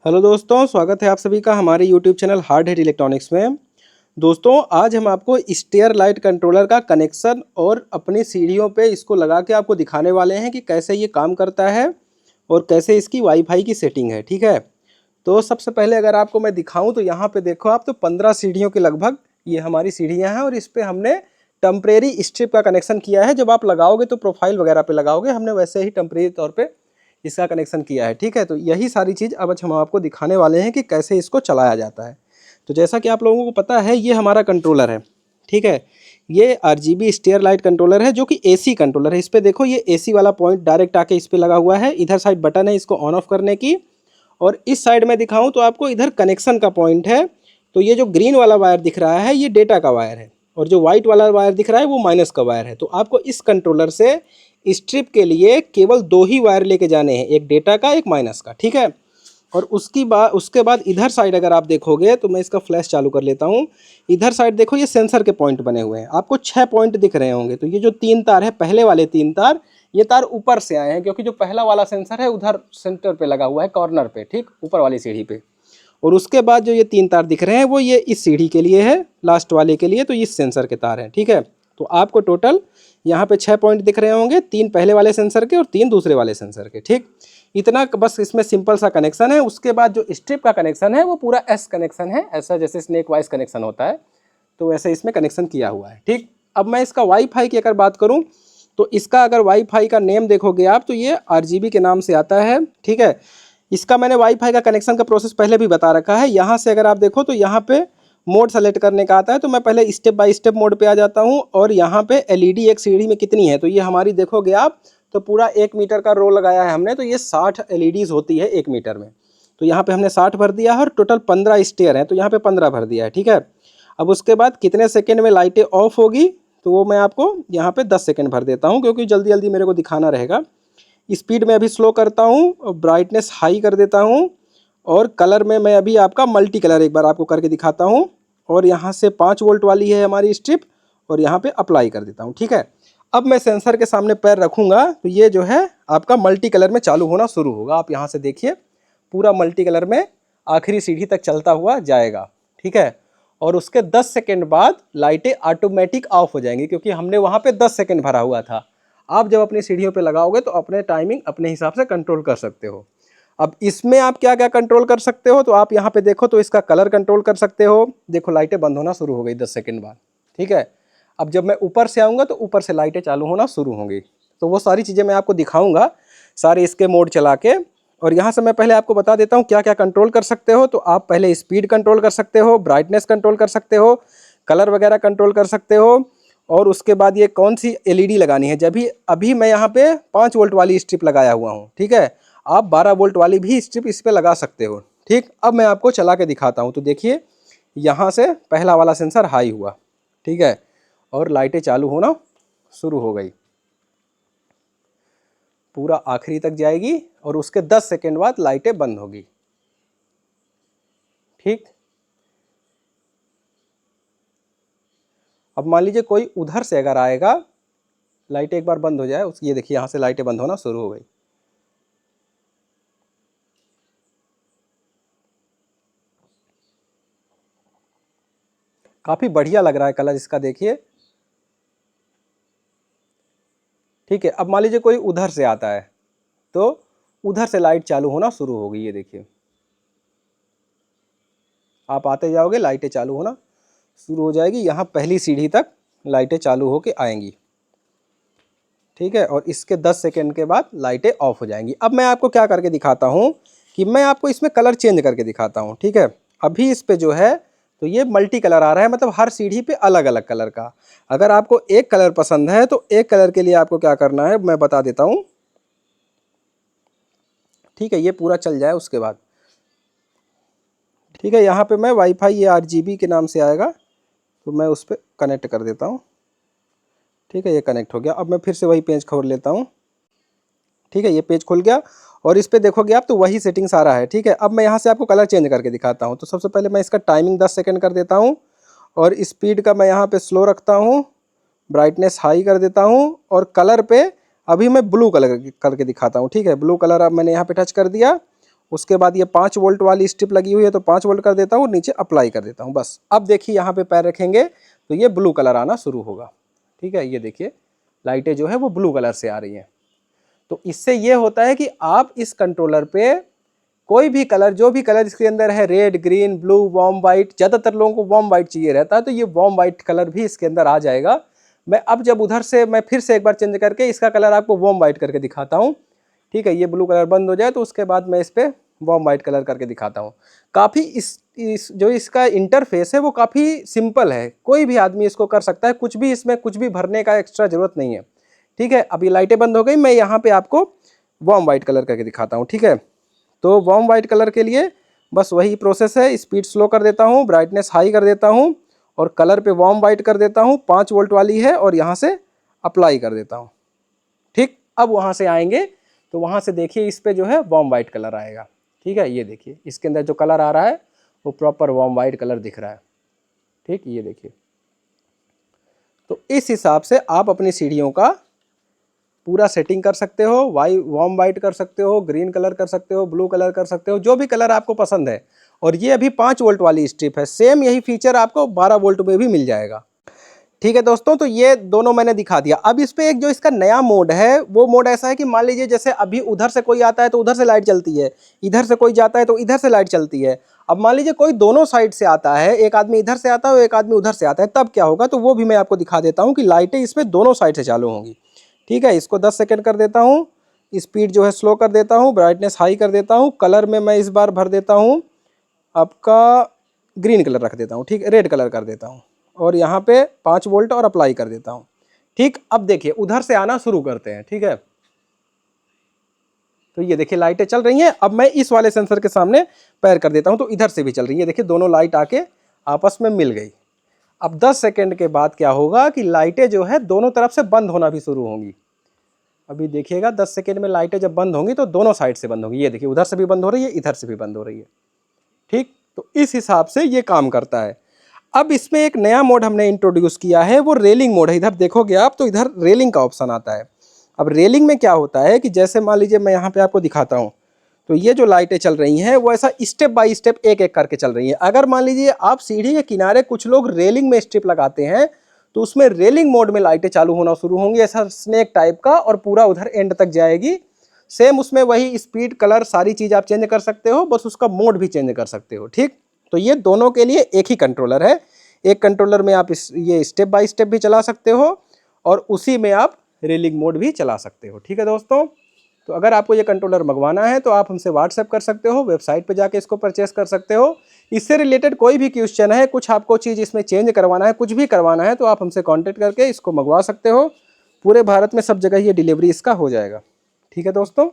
Hello दोस्तों, स्वागत है आप सभी का हमारे YouTube channel hard hit electronics में। दोस्तों, आज हम आपको स्टेयर लाइट कंट्रोलर का कनेक्शन और अपनी सीढ़ियों पे इसको लगा के आपको दिखाने वाले हैं कि कैसे ये काम करता है और कैसे इसकी वाईफाई की सेटिंग है। ठीक है, तो सबसे पहले अगर आपको मैं दिखाऊं तो यहाँ पे देखो आप, तो 15 सीढ़ियों के लगभग ये हमारी सीढ़ियाँ हैं और इस पर हमने टेम्परेरी स्ट्रिप का कनेक्शन किया है। जब आप लगाओगे तो प्रोफाइल वगैरह पे लगाओगे, हमने वैसे ही टेम्परेरी तौर पे इसका कनेक्शन किया है। ठीक है, तो यही सारी चीज़ अब हम आपको दिखाने वाले हैं कि कैसे इसको चलाया जाता है। तो जैसा कि आप लोगों को पता है, ये हमारा कंट्रोलर है। ठीक है, ये RGB स्टेयर लाइट कंट्रोलर है जो कि AC कंट्रोलर है। इस पर देखो, ये AC वाला पॉइंट डायरेक्ट आके इस पर लगा हुआ है। इधर साइड बटन है इसको ऑन ऑफ करने की, और इस साइड में दिखाऊं तो आपको इधर कनेक्शन का पॉइंट है। तो ये जो ग्रीन वाला वायर दिख रहा है ये डेटा का वायर है, और जो वाइट वाला वायर दिख रहा है वो माइनस का वायर है। तो आपको इस कंट्रोलर से स्ट्रिप के लिए केवल 2 ही वायर लेके जाने हैं, एक डेटा का, एक माइनस का। ठीक है, और उसके बाद इधर साइड अगर आप देखोगे तो मैं इसका फ्लैश चालू कर लेता हूँ। इधर साइड देखो, ये सेंसर के पॉइंट बने हुए हैं, आपको 6 पॉइंट दिख रहे होंगे। तो ये जो 3 तार है, पहले वाले 3 तार, ये तार ऊपर से आए हैं क्योंकि जो पहला वाला सेंसर है उधर सेंटर पे लगा हुआ है, कॉर्नर पे, ठीक ऊपर वाली सीढ़ी पे। और उसके बाद जो ये 3 तार दिख रहे हैं वो ये इस सीढ़ी के लिए है, लास्ट वाले के लिए, तो इस सेंसर के तार हैं। ठीक है, तो आपको टोटल यहाँ पे 6 पॉइंट दिख रहे होंगे, 3 पहले वाले सेंसर के और 3 दूसरे वाले सेंसर के। ठीक, इतना बस इसमें सिंपल सा कनेक्शन है। उसके बाद जो स्ट्रिप का कनेक्शन है वो पूरा S कनेक्शन है, ऐसा जैसे स्नेक वाइज कनेक्शन होता है, तो वैसे इसमें कनेक्शन किया हुआ है। ठीक, अब मैं इसका वाईफाई की अगर बात करूँ तो इसका अगर वाईफाई का नेम देखोगे आप तो ये RGB के नाम से आता है। ठीक है, इसका मैंने वाईफाई का कनेक्शन का प्रोसेस पहले भी बता रखा है। यहाँ से अगर आप देखो तो यहाँ पे मोड सेलेक्ट करने का आता है, तो मैं पहले स्टेप बाय स्टेप मोड पे आ जाता हूँ। और यहाँ पे LED एक सीढ़ी में कितनी है, तो ये हमारी देखोगे आप तो पूरा 1 मीटर का रो लगाया है हमने, तो ये 60 LEDs होती है 1 मीटर में। तो यहाँ पे हमने 60 भर दिया है, और टोटल 15 स्टेयर हैं तो यहाँ पे 15 भर दिया है। ठीक है, अब उसके बाद कितने सेकेंड में लाइटें ऑफ होगी तो वो मैं आपको यहाँ पे 10 सेकेंड भर देता हूँ, क्योंकि जल्दी जल्दी मेरे को दिखाना रहेगा। स्पीड में अभी स्लो करता हूँ, ब्राइटनेस हाई कर देता हूँ, और कलर में मैं अभी आपका मल्टी कलर एक बार आपको करके दिखाता हूँ। और यहाँ से 5 वोल्ट वाली है हमारी स्ट्रिप, और यहाँ पे अप्लाई कर देता हूँ। ठीक है, अब मैं सेंसर के सामने पैर रखूँगा तो ये जो है आपका मल्टी कलर में चालू होना शुरू होगा। आप यहाँ से देखिए, पूरा मल्टी कलर में आखिरी सीढ़ी तक चलता हुआ जाएगा। ठीक है, और उसके 10 सेकेंड बाद लाइटें ऑटोमेटिक ऑफ हो जाएंगी, क्योंकि हमने वहाँ पे 10 सेकेंड भरा हुआ था। आप जब अपनी सीढ़ियों पे लगाओगे तो अपने टाइमिंग अपने हिसाब से कंट्रोल कर सकते हो। अब इसमें आप क्या क्या कंट्रोल कर सकते हो, तो आप यहाँ पे देखो तो इसका कलर कंट्रोल कर सकते हो। देखो लाइटें बंद होना शुरू हो गई 10 सेकेंड बाद। ठीक है, अब जब मैं ऊपर से आऊँगा तो ऊपर से लाइटें चालू होना शुरू होंगी। तो वो सारी चीज़ें मैं आपको दिखाऊँगा, सारे इसके मोड चला के। और यहाँ से मैं पहले आपको बता देता हूँ क्या क्या कंट्रोल कर सकते हो। तो आप पहले स्पीड कंट्रोल कर सकते हो, ब्राइटनेस कंट्रोल कर सकते हो, कलर वगैरह कंट्रोल कर सकते हो, और उसके बाद ये कौन सी LED लगानी है। जब भी अभी मैं यहाँ पे 5 वोल्ट वाली स्ट्रिप लगाया हुआ हूँ। ठीक है, आप 12 वोल्ट वाली भी स्ट्रिप इस पर लगा सकते हो। ठीक, अब मैं आपको चला के दिखाता हूँ। तो देखिए, यहाँ से पहला वाला सेंसर हाई हुआ। ठीक है, और लाइटें चालू होना शुरू हो गई, पूरा आखिरी तक जाएगी, और उसके 10 सेकेंड बाद लाइटें बंद होगी। ठीक, अब मान लीजिए कोई उधर से अगर आएगा, लाइटें एक बार बंद हो जाए, उसकी ये देखिए यहाँ से लाइटें बंद होना शुरू हो गई। काफ़ी बढ़िया लग रहा है कलर इसका, देखिए। ठीक है, अब मान लीजिए कोई उधर से आता है तो उधर से लाइट चालू होना शुरू हो गई। ये देखिए, आप आते जाओगे लाइटें चालू होना शुरू हो जाएगी, यहाँ पहली सीढ़ी तक लाइटें चालू होके आएंगी। ठीक है, और इसके 10 सेकेंड के बाद लाइटें ऑफ हो जाएंगी। अब मैं आपको क्या करके दिखाता हूँ कि मैं आपको इसमें कलर चेंज करके दिखाता हूँ। ठीक है, अभी इस पे जो है तो ये मल्टी कलर आ रहा है, मतलब हर सीढ़ी पे अलग अलग कलर का। अगर आपको एक कलर पसंद है तो एक कलर के लिए आपको क्या करना है मैं बता देता हूँ। ठीक है, ये पूरा चल जाए उसके बाद। ठीक है, यहाँ पे मैं वाईफाई, ये RGB के नाम से आएगा, तो मैं उस पर कनेक्ट कर देता हूँ। ठीक है, ये कनेक्ट हो गया। अब मैं फिर से वही पेज खोल लेता हूँ। ठीक है, ये पेज खुल गया, और इस पे देखोगे आप तो वही सेटिंग सारा है। ठीक है, अब मैं यहाँ से आपको कलर चेंज करके दिखाता हूँ। तो सबसे पहले मैं इसका टाइमिंग 10 सेकेंड कर देता हूँ, और स्पीड का मैं यहाँ पे स्लो रखता हूँ, ब्राइटनेस हाई कर देता हूँ, और कलर पे अभी मैं ब्लू कलर करके दिखाता हूँ। ठीक है, ब्लू कलर अब मैंने यहाँ पे टच कर दिया, उसके बाद ये 5 वोल्ट वाली स्ट्रिप लगी हुई है तो 5 वोल्ट कर देता हूँ, नीचे अप्लाई कर देता हूँ बस। अब देखिए यहाँ पे पैर रखेंगे तो ये ब्लू कलर आना शुरू होगा। ठीक है, ये देखिए लाइटें जो है वो ब्लू कलर से आ रही हैं। तो इससे ये होता है कि आप इस कंट्रोलर पे कोई भी कलर, जो भी कलर इसके अंदर है, red, green, blue, warm white, ज़्यादातर लोगों को वार्म वाइट चाहिए रहता है, तो ये वार्म वाइट कलर भी इसके अंदर आ जाएगा। मैं अब जब उधर से मैं फिर से एक बार चेंज करके इसका कलर आपको वार्म वाइट करके दिखाता हूँ। ठीक है, ये ब्लू कलर बंद हो जाए तो उसके बाद मैं इस पर वार्म वाइट कलर करके दिखाता हूँ। काफ़ी इस जो इसका इंटरफेस है वो काफ़ी सिंपल है, कोई भी आदमी इसको कर सकता है, कुछ भी इसमें कुछ भी भरने का एक्स्ट्रा ज़रूरत नहीं है। ठीक है, अभी लाइटें बंद हो गई, मैं यहाँ पे आपको वार्म वाइट कलर करके दिखाता हूँ। ठीक है, तो वार्म वाइट कलर के लिए बस वही प्रोसेस है, स्पीड स्लो कर देता हूँ, ब्राइटनेस हाई कर देता हूँ और कलर पे वार्म वाइट कर देता हूँ, 5 वोल्ट वाली है, और यहाँ से अप्लाई कर देता हूँ। ठीक, अब वहाँ से आएंगे तो वहाँ से देखिए इस पे जो है वार्म वाइट कलर आएगा। ठीक है, ये देखिए इसके अंदर जो कलर आ रहा है वो प्रॉपर वार्म वाइट कलर दिख रहा है। ठीक, ये देखिए। तो इस हिसाब से आप अपनी सीढ़ियों का पूरा सेटिंग कर सकते हो, वार्म वाइट कर सकते हो, ग्रीन कलर कर सकते हो, ब्लू कलर कर सकते हो, जो भी कलर आपको पसंद है। और ये अभी 5 वोल्ट वाली स्ट्रिप है, सेम यही फीचर आपको 12 वोल्ट में भी मिल जाएगा। ठीक है दोस्तों, तो ये दोनों मैंने दिखा दिया। अब इस पे एक जो इसका नया मोड है वो मोड ऐसा है कि मान लीजिए जैसे अभी उधर से कोई आता है तो उधर से लाइट चलती है, इधर से कोई जाता है तो इधर से लाइट चलती है। अब मान लीजिए कोई दोनों साइड से आता है, एक आदमी इधर से आता है और एक आदमी उधर से आता है, तब क्या होगा तो वो भी मैं आपको दिखा देता हूँ कि लाइटें इसमें दोनों साइड से चालू होंगी। ठीक है, इसको 10 सेकेंड कर देता हूँ, स्पीड जो है स्लो कर देता हूँ, ब्राइटनेस हाई कर देता हूँ, कलर में मैं इस बार भर देता हूँ आपका ग्रीन कलर रख देता हूँ। ठीक, रेड कलर कर देता हूँ और यहाँ पे 5 वोल्ट और अप्लाई कर देता हूँ। ठीक, अब देखिए उधर से आना शुरू करते हैं। ठीक है, तो ये देखिए लाइटें चल रही हैं। अब मैं इस वाले सेंसर के सामने पैर कर देता हूँ तो इधर से भी चल रही है। देखिए दोनों लाइट आके आपस में मिल गई। अब 10 सेकेंड के बाद क्या होगा कि लाइटें जो है दोनों तरफ से बंद होना भी शुरू होंगी। अभी देखिएगा 10 सेकेंड में लाइटें जब बंद होंगी तो दोनों साइड से बंद होंगी। ये देखिए उधर से भी बंद हो रही है, इधर से भी बंद हो रही है। ठीक, तो इस हिसाब से ये काम करता है। अब इसमें एक नया मोड हमने इंट्रोड्यूस किया है, वो रेलिंग मोड है। इधर देखोगे आप तो इधर रेलिंग का ऑप्शन आता है। अब रेलिंग में क्या होता है कि जैसे मान लीजिए मैं यहाँ पे आपको दिखाता हूँ तो ये जो लाइटें चल रही हैं वो ऐसा स्टेप बाय स्टेप एक एक करके चल रही हैं। अगर मान लीजिए आप सीढ़ी के किनारे कुछ लोग रेलिंग में स्ट्रिप लगाते हैं तो उसमें रेलिंग मोड में लाइटें चालू होना शुरू होंगी, ऐसा स्नेक टाइप का, और पूरा उधर एंड तक जाएगी। सेम उसमें वही स्पीड, कलर, सारी चीज़ आप चेंज कर सकते हो, बस उसका मोड भी चेंज कर सकते हो। ठीक, तो ये दोनों के लिए एक ही कंट्रोलर है। एक कंट्रोलर में आप ये स्टेप बाय स्टेप भी चला सकते हो और उसी में आप रेलिंग मोड भी चला सकते हो। ठीक है दोस्तों, तो अगर आपको ये कंट्रोलर मंगवाना है तो आप हमसे व्हाट्सएप कर सकते हो, वेबसाइट पे जाके इसको परचेस कर सकते हो। इससे रिलेटेड कोई भी क्वेश्चन है, कुछ आपको चीज़ इसमें चेंज करवाना है, कुछ भी करवाना है तो आप हमसे कांटेक्ट करके इसको मंगवा सकते हो। पूरे भारत में सब जगह ये डिलीवरी इसका हो जाएगा। ठीक है दोस्तों।